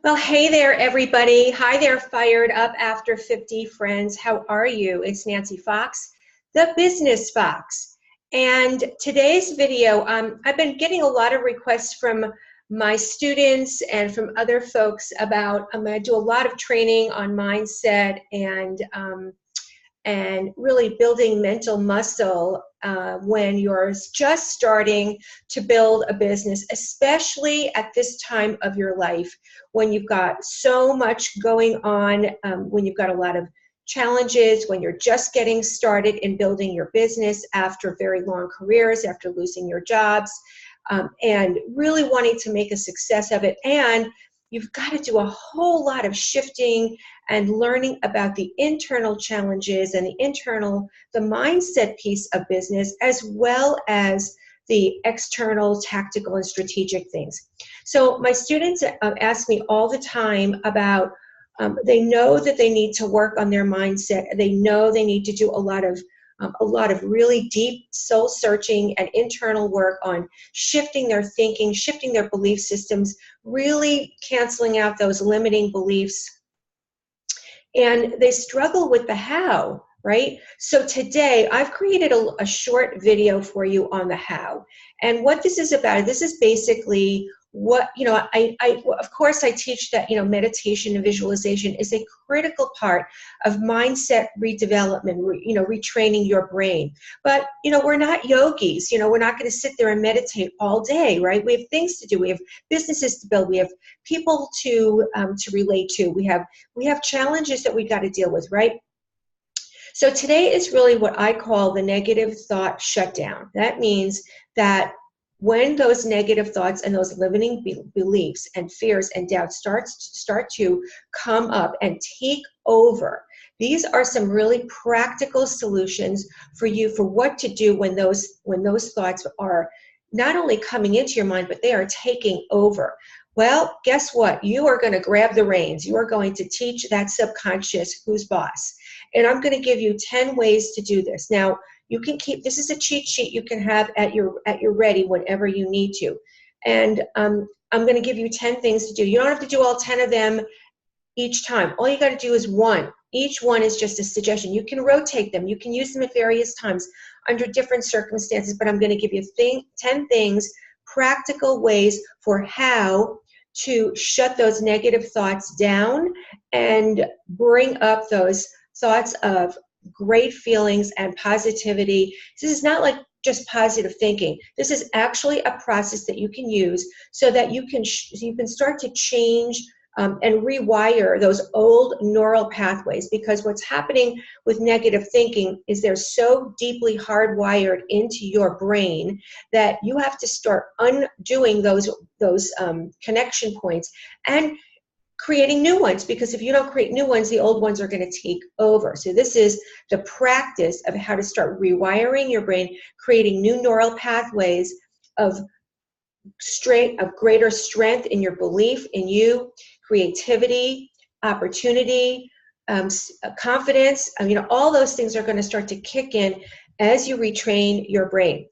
Well, hey there, everybody. Hi there, Fired Up After 50 friends. How are you? It's Nancy Fox, the Business Fox. And today's video, I've been getting a lot of requests from my students and from other folks about, I'm going to do a lot of training on mindset and really building mental muscle when you're just starting to build a business, especially at this time of your life when you've got so much going on, when you've got a lot of challenges, when you're just getting started in building your business after very long careers, after losing your jobs, and really wanting to make a success of it. And you've got to do a whole lot of shifting and learning about the internal challenges and the mindset piece of business, as well as the external tactical and strategic things. So my students ask me all the time about, they know that they need to work on their mindset. They know they need to do a lot of really deep soul searching and internal work on shifting their thinking, shifting their belief systems, really canceling out those limiting beliefs. And they struggle with the how, right? So today I've created a short video for you on the how. And what this is about, this is basically what, I of course I teach that, meditation and visualization is a critical part of mindset redevelopment, retraining your brain. But, we're not yogis, we're not going to sit there and meditate all day, right? We have things to do. We have businesses to build. We have people to relate to. We have challenges that we got to deal with, right? So today is really what I call the negative thought shutdown. That means that when those negative thoughts and those limiting beliefs and fears and doubts start to come up and take over, these are some really practical solutions for you for what to do when those thoughts are not only coming into your mind, but they are taking over. Well, guess what? You are going to grab the reins. You are going to teach that subconscious who's boss. And I'm going to give you 10 ways to do this. Now, you can keep, this is a cheat sheet you can have at your ready whenever you need to. And I'm going to give you 10 things to do. You don't have to do all 10 of them each time. All you got to do is one. Each one is just a suggestion. You can rotate them. You can use them at various times under different circumstances, but I'm going to give you 10 things, practical ways for how to shut those negative thoughts down and bring up those thoughts of great feelings and positivity. This is not like just positive thinking. This is actually a process that you can use so that you can start to change and rewire those old neural pathways, because what's happening with negative thinking is they're so deeply hardwired into your brain that you have to start undoing those connection points and creating new ones, because if you don't create new ones, the old ones are going to take over. So this is the practice of how to start rewiring your brain, creating new neural pathways of greater strength in your belief in you, creativity, opportunity, confidence. All those things are going to start to kick in as you retrain your brain.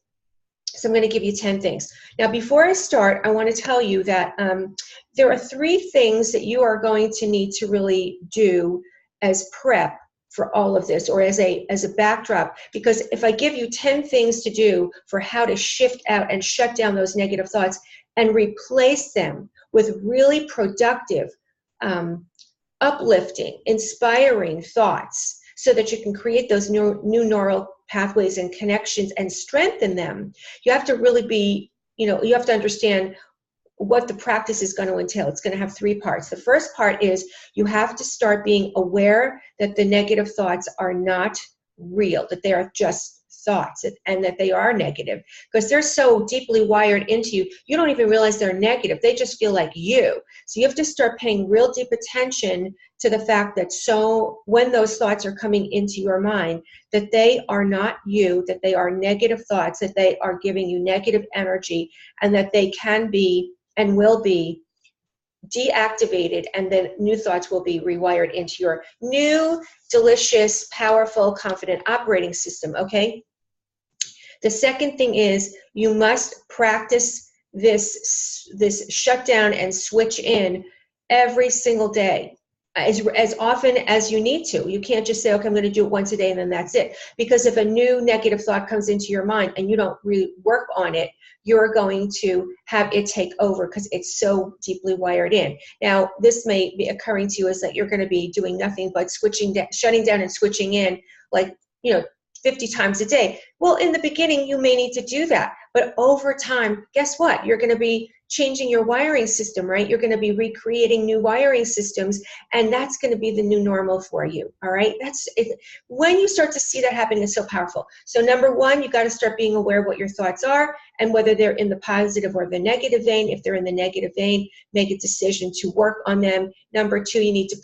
So I'm going to give you 10 things. Now, before I start, I want to tell you that there are 3 things that you are going to need to really do as prep for all of this, or as a backdrop, because if I give you 10 things to do for how to shift out and shut down those negative thoughts and replace them with really productive, uplifting, inspiring thoughts, so that you can create those new neural pathways and connections and strengthen them, you have to really be, you have to understand what the practice is going to entail. It's going to have 3 parts. The first part is you have to start being aware that the negative thoughts are not real, that they are just thoughts, and that they are negative, because they're so deeply wired into you, you don't even realize they're negative. They just feel like you. So you have to start paying real deep attention to the fact that when those thoughts are coming into your mind, that they are not you, that they are negative thoughts, that they are giving you negative energy, and that they can be and will be deactivated, and then new thoughts will be rewired into your new, delicious, powerful, confident operating system, okay? The second thing is you must practice this shutdown and switch in every single day, as often as you need to. You can't just say, okay, I'm going to do it once a day and then that's it. Because if a new negative thought comes into your mind and you don't really work on it, you're going to have it take over because it's so deeply wired in. Now, this may be occurring to you is that you're going to be doing nothing but shutting down and switching in, like, 50 times a day. Well, in the beginning, you may need to do that. But over time, guess what? You're going to be changing your wiring system, right? You're going to be recreating new wiring systems, and that's going to be the new normal for you, all right? That's it. When you start to see that happening, it's so powerful. So number one, you got to start being aware of what your thoughts are and whether they're in the positive or the negative vein. If they're in the negative vein, make a decision to work on them. Number two, you need to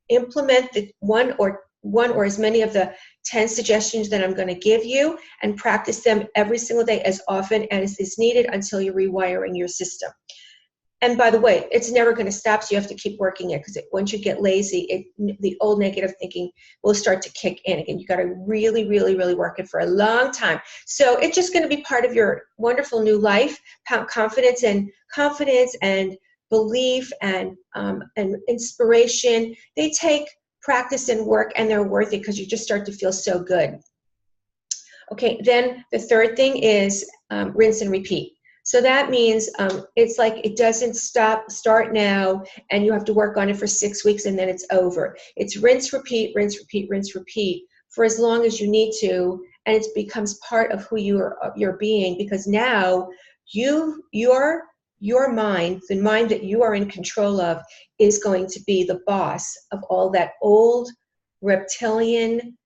implement the one or as many of the 10 suggestions that I'm going to give you, and practice them every single day as often as is needed until you're rewiring your system. And by the way, it's never going to stop, so you have to keep working it, because once you get lazy, the old negative thinking will start to kick in again. You got to really, really, really work it for a long time. So it's just going to be part of your wonderful new life. Confidence and belief and inspiration, they take practice and work, and they're worth it because you just start to feel so good. Okay, then the third thing is rinse and repeat. So that means it's like it doesn't start now, and you have to work on it for 6 weeks and then it's over. It's rinse, repeat, rinse, repeat, rinse, repeat for as long as you need to, and it becomes part of who you're being, because now your mind, the mind that you are in control of, is going to be the boss of all that old, reptilian,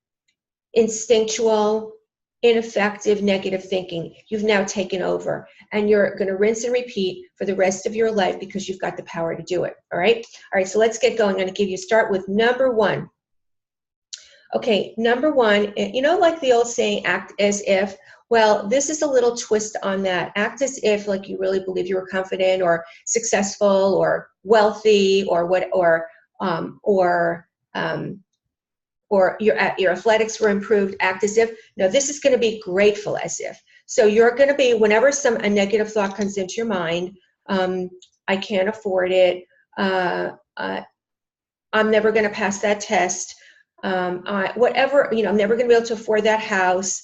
instinctual, ineffective, negative thinking. You've now taken over, and you're going to rinse and repeat for the rest of your life because you've got the power to do it. All right? All right, so let's get going. I'm going to start with number one. Okay, number one, like the old saying, act as if. Well, this is a little twist on that. Act as if like you really believe you were confident or successful or wealthy or your athletics were improved. Act as if. No, this is going to be grateful as if. So you're going to be, whenever a negative thought comes into your mind, I can't afford it. I'm never going to pass that test. Whatever, I'm never going to be able to afford that house.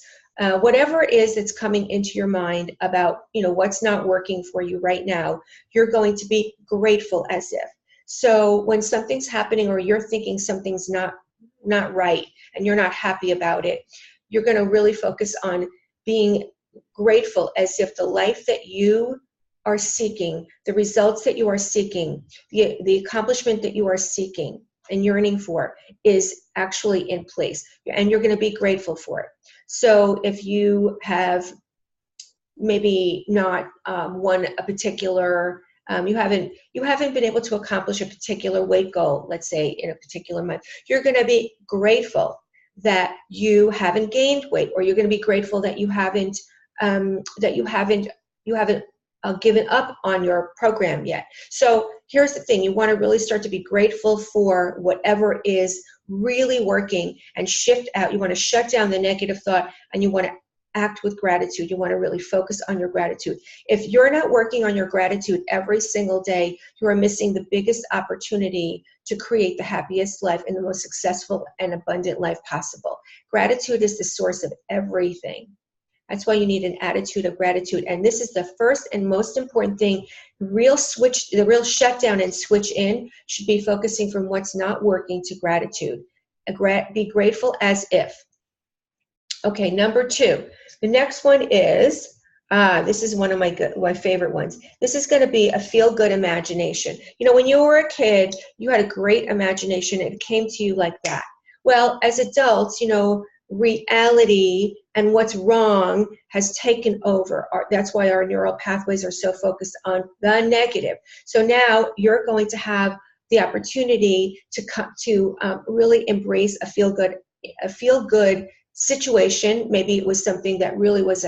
Whatever it is that's coming into your mind about, what's not working for you right now, you're going to be grateful as if. So when something's happening or you're thinking something's not right and you're not happy about it, you're going to really focus on being grateful as if the life that you are seeking, the results that you are seeking, the accomplishment that you are seeking and yearning for is actually in place, and you're going to be grateful for it. So if you have maybe not won a particular, you haven't been able to accomplish a particular weight goal, let's say in a particular month, you're going to be grateful that you haven't gained weight, or you're going to be grateful that you haven't given up on your program yet. So here's the thing: you want to really start to be grateful for whatever is really working and shift out. You want to shut down the negative thought, and you want to act with gratitude. You want to really focus on your gratitude. If you're not working on your gratitude every single day, you are missing the biggest opportunity to create the happiest life and the most successful and abundant life possible. Gratitude is the source of everything. That's why you need an attitude of gratitude. And this is the first and most important thing. The real shutdown and switch in should be focusing from what's not working to gratitude. Be grateful as if. Okay, number two. The next one is, this is one of my favorite ones. This is going to be a feel-good imagination. When you were a kid, you had a great imagination. It came to you like that. Well, as adults, reality and what's wrong has taken over. That's why our neural pathways are so focused on the negative. So now you're going to have the opportunity to really embrace a feel-good situation. Maybe it was something that really was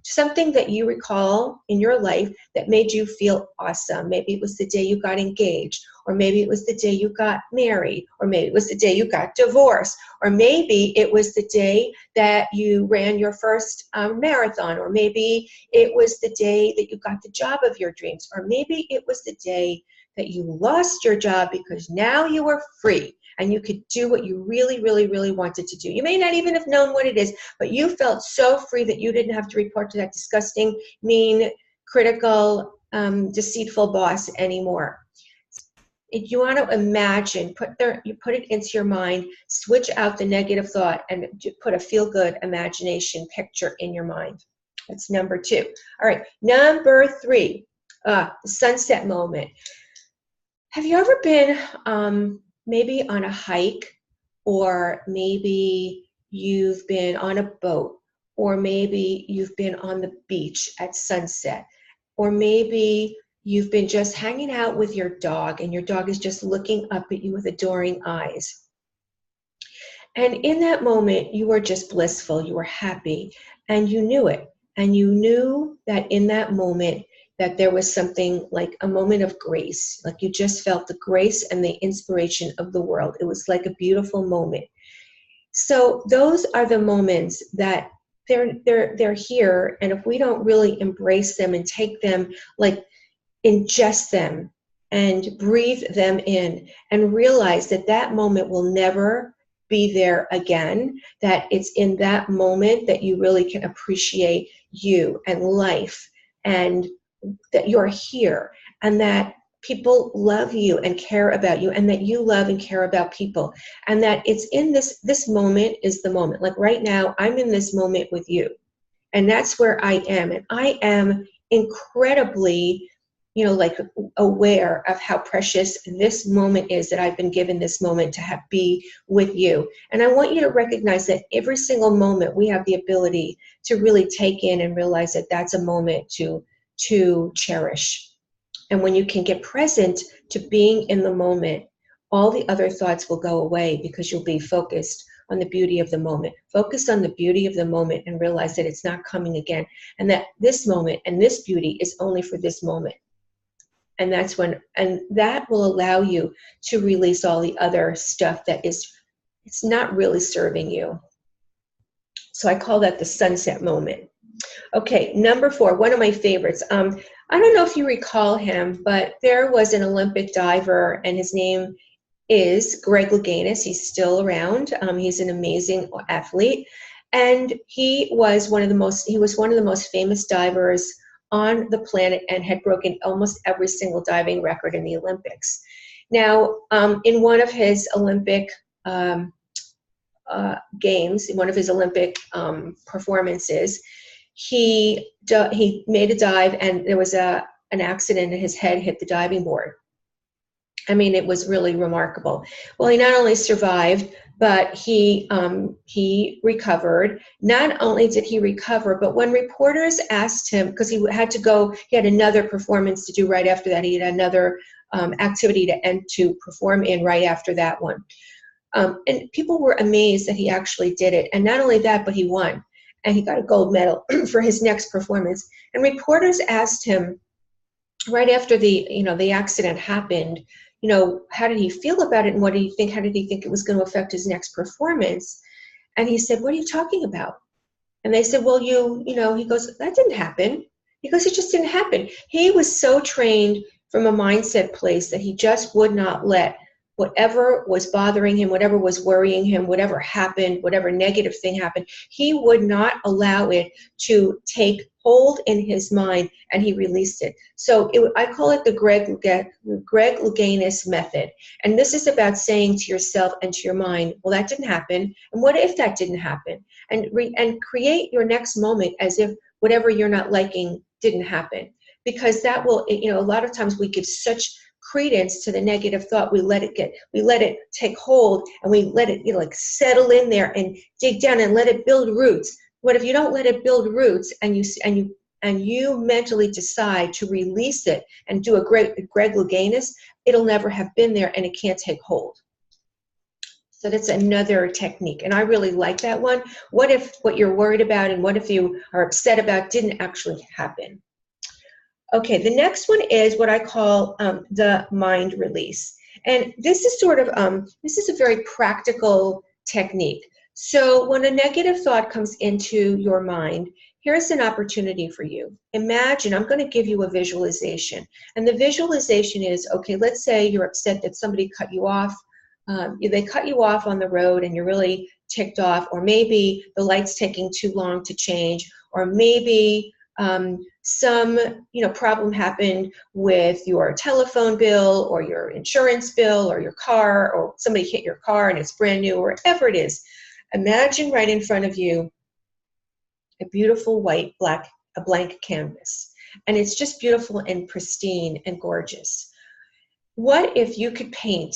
something that you recall in your life that made you feel awesome. Maybe it was the day you got engaged, or maybe it was the day you got married, or maybe it was the day you got divorced, or maybe it was the day that you ran your first marathon, or maybe it was the day that you got the job of your dreams, or maybe it was the day that you lost your job because now you were free and you could do what you really, really, really wanted to do. You may not even have known what it is, but you felt so free that you didn't have to report to that disgusting, mean, critical, deceitful boss anymore. If you want to imagine, you put it into your mind, switch out the negative thought and put a feel-good imagination picture in your mind. That's number 2. All right, number 3, the sunset moment. Have you ever been maybe on a hike, or maybe you've been on a boat, or maybe you've been on the beach at sunset, or maybe you've been just hanging out with your dog and your dog is just looking up at you with adoring eyes. And in that moment, you were just blissful, you were happy, and you knew it. And you knew that in that moment, that there was something like a moment of grace, like you just felt the grace and the inspiration of the world. It was like a beautiful moment. So those are the moments that they're here, and if we don't really embrace them and take them, like ingest them and breathe them in and realize that that moment will never be there again, that it's in that moment that you really can appreciate you and life, and that you're here, and that people love you and care about you, and that you love and care about people, and that it's in this moment is the moment. Like right now, I'm in this moment with you, and that's where I am, and I am incredibly, like aware of how precious this moment is, that I've been given this moment to be with you. And I want you to recognize that every single moment we have the ability to really take in and realize that that's a moment to cherish. And when you can get present to being in the moment, all the other thoughts will go away, because you'll be focused on the beauty of the moment. Focus on the beauty of the moment and realize that it's not coming again, and that this moment and this beauty is only for this moment. And that's when, and that will allow you to release all the other stuff that it's not really serving you. So I call that the sunset moment. Okay, number 4, one of my favorites. I don't know if you recall him, but there was an Olympic diver, and his name is Greg Louganis. He's still around. He's an amazing athlete, and he was one of the most famous divers on the planet, and had broken almost every single diving record in the Olympics. Now, in one of his Olympic games, in one of his Olympic performances, he made a dive, and there was an accident, and his head hit the diving board. I mean, it was really remarkable. Well, he not only survived, but he recovered. Not only did he recover, but when reporters asked him, because he had another performance to do right after that. He had another activity to perform in right after that one. And people were amazed that he actually did it. And not only that, but he won. And he got a gold medal for his next performance. And reporters asked him right after the accident happened, how did he feel about it, and what did he think? How did he think it was going to affect his next performance? And he said, "What are you talking about?" And they said, "Well, he goes, that didn't happen." He goes, "It just didn't happen." He was so trained from a mindset place that he just would not let whatever was bothering him, whatever was worrying him, whatever happened, whatever negative thing happened, he would not allow it to take hold in his mind, and he released it. So I call it the Greg Louganis method. And this is about saying to yourself and to your mind, well, that didn't happen, and what if that didn't happen? And create your next moment as if whatever you're not liking didn't happen. Because that will, a lot of times we give such credence to the negative thought. We let it take hold, and we let it settle in there and dig down and let it build roots. What if you don't let it build roots, and you mentally decide to release it and do a Greg Louganis? It'll never have been there, and it can't take hold. So that's another technique, and I really like that one. What if what you're worried about and what if you are upset about didn't actually happen? Okay, the next one is what I call the mind release. And this is sort of, this is a very practical technique. So when a negative thought comes into your mind, here's an opportunity for you. Imagine, I'm going to give you a visualization. And the visualization is, okay, let's say you're upset that somebody cut you off. They cut you off on the road and you're really ticked off, or maybe the light's taking too long to change, or maybe some problem happened with your telephone bill or your insurance bill or your car, or somebody hit your car and it's brand new, or whatever it is. Imagine right in front of you a beautiful white, black, a blank canvas. And it's just beautiful and pristine and gorgeous. What if you could paint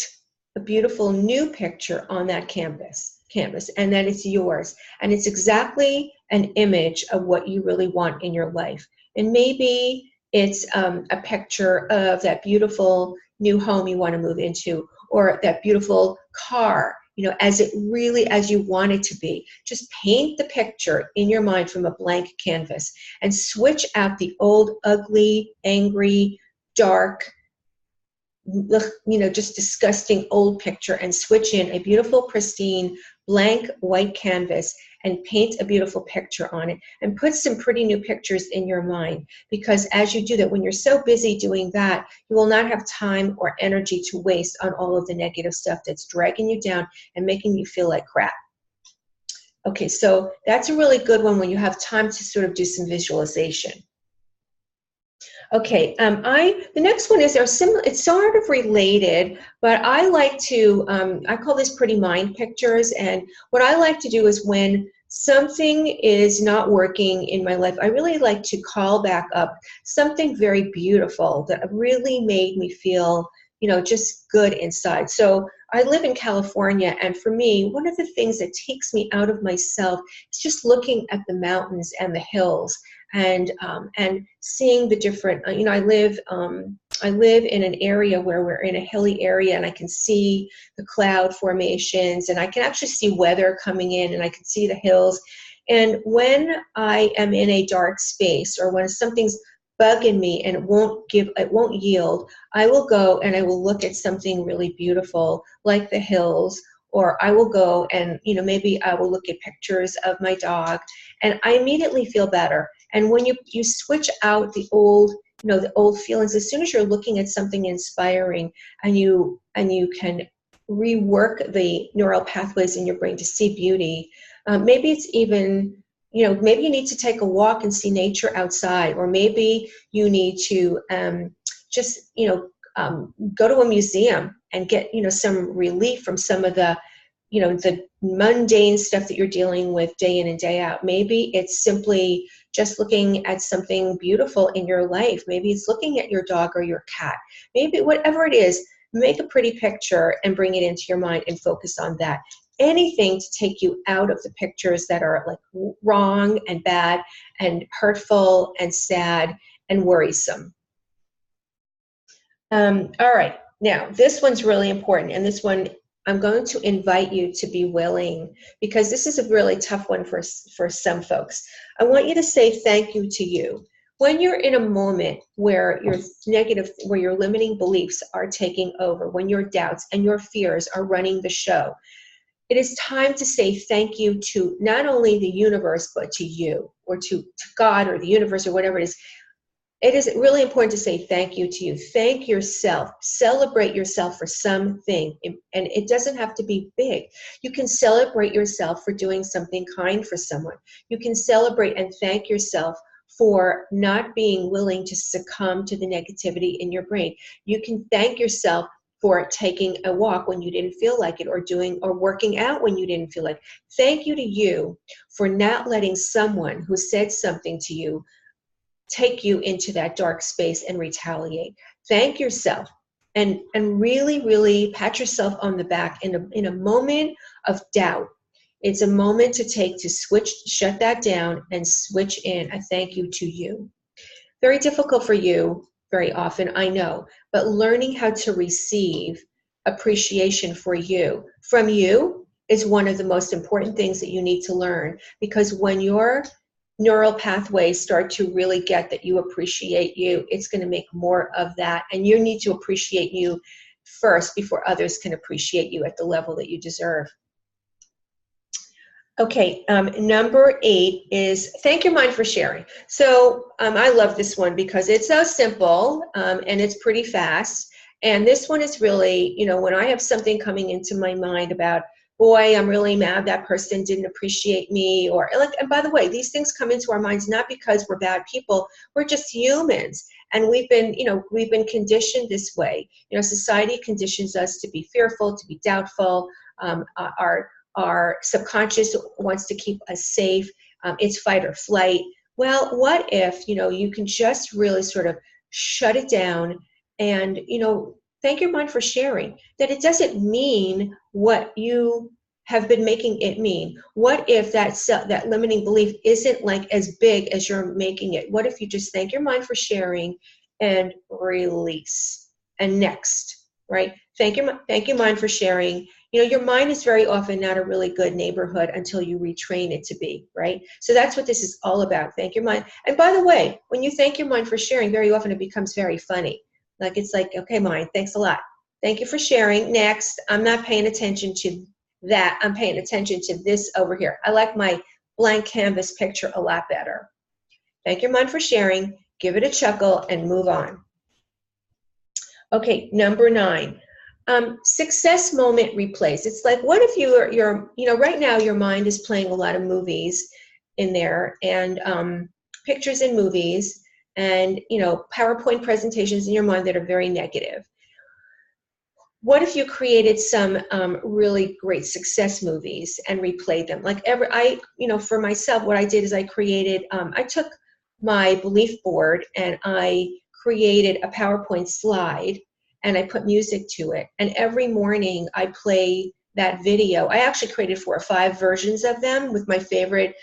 a beautiful new picture on that canvas, and that it's yours, and it's exactly an image of what you really want in your life? And maybe it's a picture of that beautiful new home you want to move into, or that beautiful car, as you want it to be. Just paint the picture in your mind from a blank canvas and switch out the old, ugly, angry, dark, just disgusting old picture, and switch in a beautiful, pristine, blank white canvas and paint a beautiful picture on it, and put some pretty new pictures in your mind. Because as you do that, when you're so busy doing that, you will not have time or energy to waste on all of the negative stuff that's dragging you down and making you feel like crap. Okay, so that's a really good one when you have time to sort of do some visualization. Okay, the next one is, it's sort of related, but I like to, I call this pretty mind pictures. And what I like to do is, when something is not working in my life, I really like to call back up something very beautiful that really made me feel, just good inside. So I live in California, and for me, one of the things that takes me out of myself is just looking at the mountains and the hills, and seeing the different. I live in an area where we're in a hilly area, and I can see the cloud formations, and I can actually see weather coming in, and I can see the hills. And when I am in a dark space, or when something's bugging me and it won't yield, I will go and I will look at something really beautiful like the hills, or I will go and maybe I will look at pictures of my dog, and I immediately feel better. And when you switch out the old feelings, as soon as you're looking at something inspiring, and you can rework the neural pathways in your brain to see beauty, maybe it's even, maybe you need to take a walk and see nature outside, or maybe you need to just go to a museum and get some relief from some of the the mundane stuff that you're dealing with day in and day out. Maybe it's simply just looking at something beautiful in your life. Maybe it's looking at your dog or your cat. Maybe whatever it is, make a pretty picture and bring it into your mind and focus on that. Anything to take you out of the pictures that are like wrong and bad and hurtful and sad and worrisome. All right, now this one's really important, and this one I'm going to invite you to be willing, because this is a really tough one for some folks. I want you to say thank you to you. When you're in a moment where your limiting beliefs are taking over, when your doubts and your fears are running the show, it is time to say thank you to not only the universe, but to you, or to God, or the universe, or whatever it is. It is really important to say thank you to you. Thank yourself. Celebrate yourself for something. And it doesn't have to be big. You can celebrate yourself for doing something kind for someone. You can celebrate and thank yourself for not being willing to succumb to the negativity in your brain. You can thank yourself for taking a walk when you didn't feel like it, or working out when you didn't feel like it. Thank you to you for not letting someone who said something to you take you into that dark space and retaliate. Thank yourself, and really, really pat yourself on the back in a moment of doubt. It's a moment to shut that down and switch in a thank you to you. Very difficult for you very often, I know, but learning how to receive appreciation from you is one of the most important things that you need to learn, because when you're neural pathways start to really get that you appreciate you, it's going to make more of that. And you need to appreciate you first before others can appreciate you at the level that you deserve. Okay, number 8 is thank your mind for sharing. So I love this one because it's so simple and it's pretty fast. And this one is really, when I have something coming into my mind about, boy, I'm really mad that person didn't appreciate me, or like, and by the way, these things come into our minds not because we're bad people, we're just humans. And we've been conditioned this way. Society conditions us to be fearful, to be doubtful. Our subconscious wants to keep us safe. It's fight or flight. Well, what if, you can just really sort of shut it down and, thank your mind for sharing, that it doesn't mean what you have been making it mean. What if that limiting belief isn't like as big as you're making it? What if you just thank your mind for sharing and release? And next, right? Thank your mind for sharing. Your mind is very often not a really good neighborhood until you retrain it to be, right? So that's what this is all about. Thank your mind. And by the way, when you thank your mind for sharing, very often it becomes very funny. Like, it's like, okay, mind, thanks a lot. Thank you for sharing. Next, I'm not paying attention to that. I'm paying attention to this over here. I like my blank canvas picture a lot better. Thank your mind for sharing. Give it a chuckle and move on. Okay, number 9. Success moment replays. It's like, what if you're right now your mind is playing a lot of movies in there, and pictures in movies, and PowerPoint presentations in your mind that are very negative. What if you created some really great success movies and replayed them? Like for myself, what I did is I created, I took my belief board and I created a PowerPoint slide and I put music to it. And every morning I play that video. I actually created 4 or 5 versions of them with my favorite,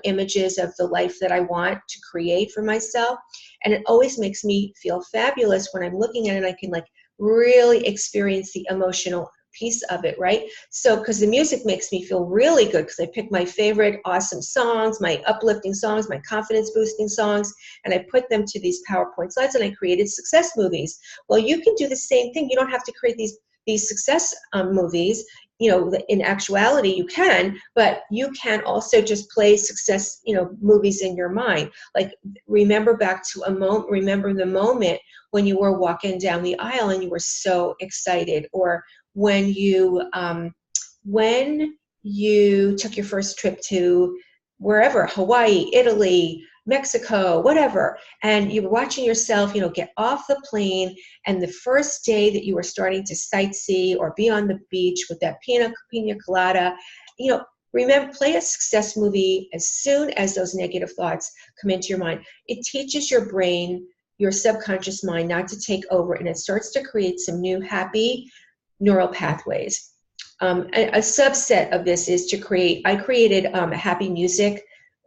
images of the life that I want to create for myself. And it always makes me feel fabulous when I'm looking at it. I can really experience the emotional piece of it, right? So, because the music makes me feel really good, because I pick my favorite awesome songs, my uplifting songs, my confidence boosting songs, and I put them to these PowerPoint slides, and I created success movies. Well, you can do the same thing. You don't have to create these success movies. In actuality you can, but you can also just play success, movies in your mind. Like, remember the moment when you were walking down the aisle and you were so excited, or when you took your first trip to wherever, Hawaii, Italy, Mexico, whatever, and you were watching yourself, get off the plane, and the first day that you were starting to sightsee or be on the beach with that pina colada, remember, play a success movie as soon as those negative thoughts come into your mind. It teaches your brain, your subconscious mind, not to take over, and it starts to create some new happy neural pathways. A subset of this is I created a happy music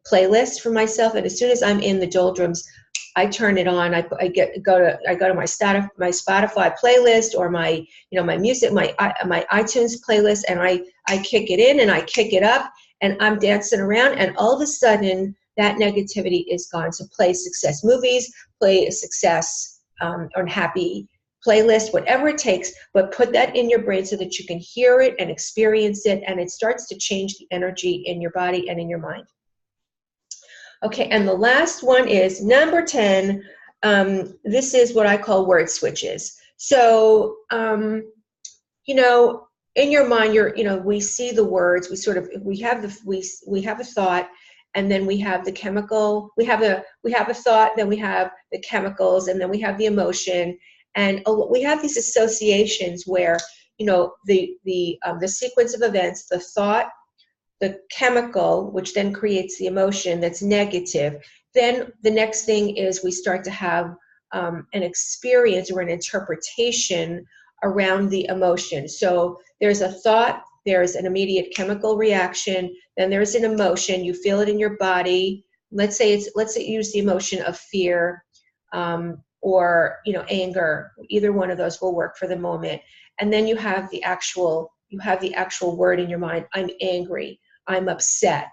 playlist for myself, and as soon as I'm in the doldrums, I turn it on. I go to my Spotify playlist, or my music, my iTunes playlist, and I kick it in and I kick it up, and I'm dancing around, and all of a sudden that negativity is gone. So play success movies, play a success or happy playlist, whatever it takes, but put that in your brain so that you can hear it and experience it, and it starts to change the energy in your body and in your mind. Okay, and the last one is number 10. This is what I call word switches. So, in your mind, we see the words. We have a thought, and then we have the chemical. We have a thought, then we have the chemicals, and then we have the emotion, and we have these associations where the sequence of events, the thought, the chemical, which then creates the emotion that's negative. Then the next thing is we start to have an experience or an interpretation around the emotion. So there's a thought, there's an immediate chemical reaction, then there's an emotion. You feel it in your body. Let's say use the emotion of fear or anger. Either one of those will work for the moment. And then you have the actual word in your mind. I'm angry. I'm upset.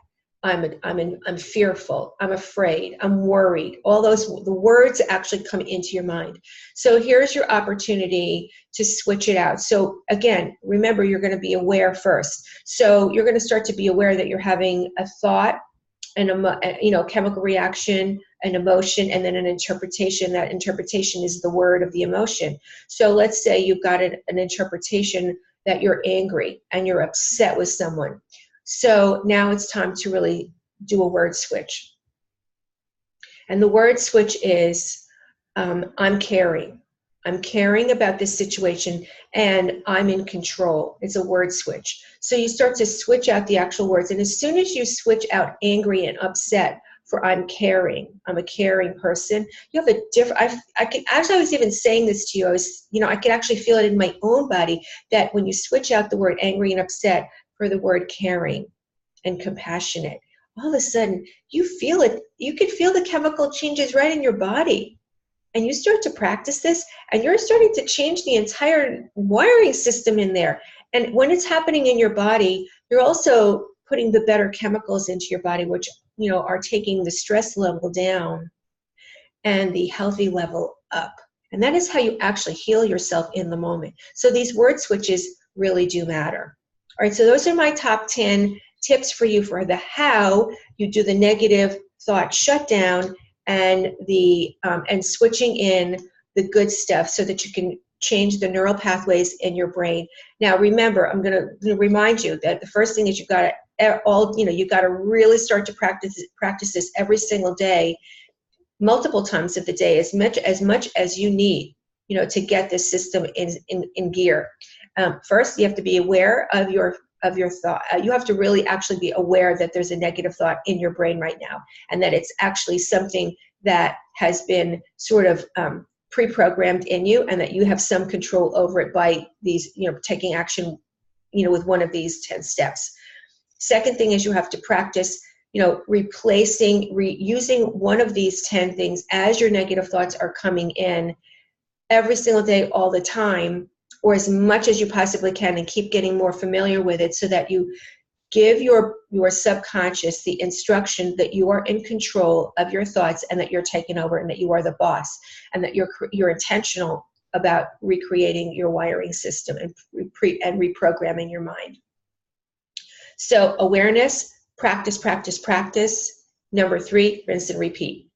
I'm fearful, I'm afraid, I'm worried. All the words actually come into your mind. So here's your opportunity to switch it out. So again, remember, you're going to be aware first. So you're going to start to be aware that you're having a thought, chemical reaction, an emotion, and then an interpretation. That interpretation is the word of the emotion. So let's say you've got an interpretation that you're angry and you're upset with someone. So now it's time to really do a word switch. And the word switch is, I'm caring. I'm caring about this situation and I'm in control. It's a word switch. So you start to switch out the actual words. And as soon as you switch out angry and upset for I'm caring, I'm a caring person, you have a different, as I was even saying this to you, I could actually feel it in my own body that when you switch out the word angry and upset for the word caring and compassionate, all of a sudden you feel it. You can feel the chemical changes right in your body. And you start to practice this, and you're starting to change the entire wiring system in there. And when it's happening in your body, you're also putting the better chemicals into your body, which are taking the stress level down and the healthy level up. And that is how you actually heal yourself in the moment. So these word switches really do matter. All right, so those are my top 10 tips for you for the how you do the negative thought shutdown and and switching in the good stuff so that you can change the neural pathways in your brain. Now, remember, I'm going to remind you that the first thing is you got to really start to practice this every single day, multiple times of the day, as much as you need, to get this system in gear. First, you have to be aware of your thought. You have to really actually be aware that there's a negative thought in your brain right now, and that it's actually something that has been sort of pre-programmed in you, and that you have some control over it by these, taking action, with one of these 10 steps. Second thing is you have to practice, using one of these 10 things as your negative thoughts are coming in every single day, all the time, or as much as you possibly can, and keep getting more familiar with it so that you give your subconscious the instruction that you are in control of your thoughts and that you're taking over and that you are the boss and that you're intentional about recreating your wiring system and reprogramming your mind. So awareness, practice, practice, practice. Number 3, rinse and repeat.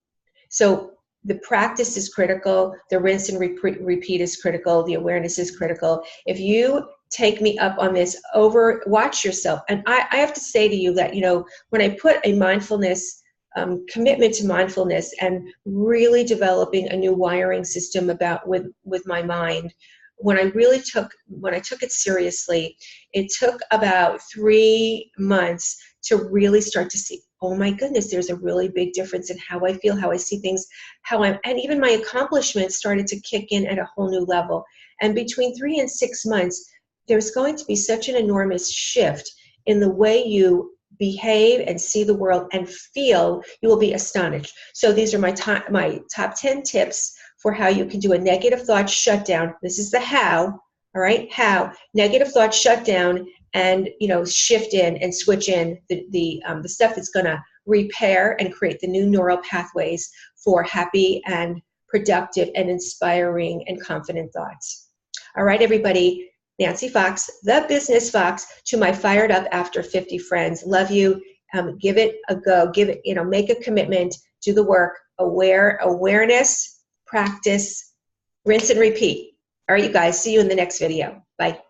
So the practice is critical. The rinse and repeat is critical. The awareness is critical. If you take me up on this, watch yourself. And I have to say to you that, when I put a mindfulness, commitment to mindfulness and really developing a new wiring system with my mind, when I took it seriously, it took about 3 months to really start to see, oh my goodness, there's a really big difference in how I feel, how I see things, and even my accomplishments started to kick in at a whole new level. And between 3 and 6 months, there's going to be such an enormous shift in the way you behave and see the world and feel. You will be astonished. So these are my top 10 tips for how you can do a negative thought shutdown. This is the how, all right? How negative thought shutdown, and shift in and switch in the stuff that's going to repair and create the new neural pathways for happy and productive and inspiring and confident thoughts. All right, everybody. Nancy Fox, the Business Fox, to my fired up after 50 friends. Love you. Give it a go. Make a commitment. Do the work. Awareness, practice, rinse and repeat. All right, you guys. See you in the next video. Bye.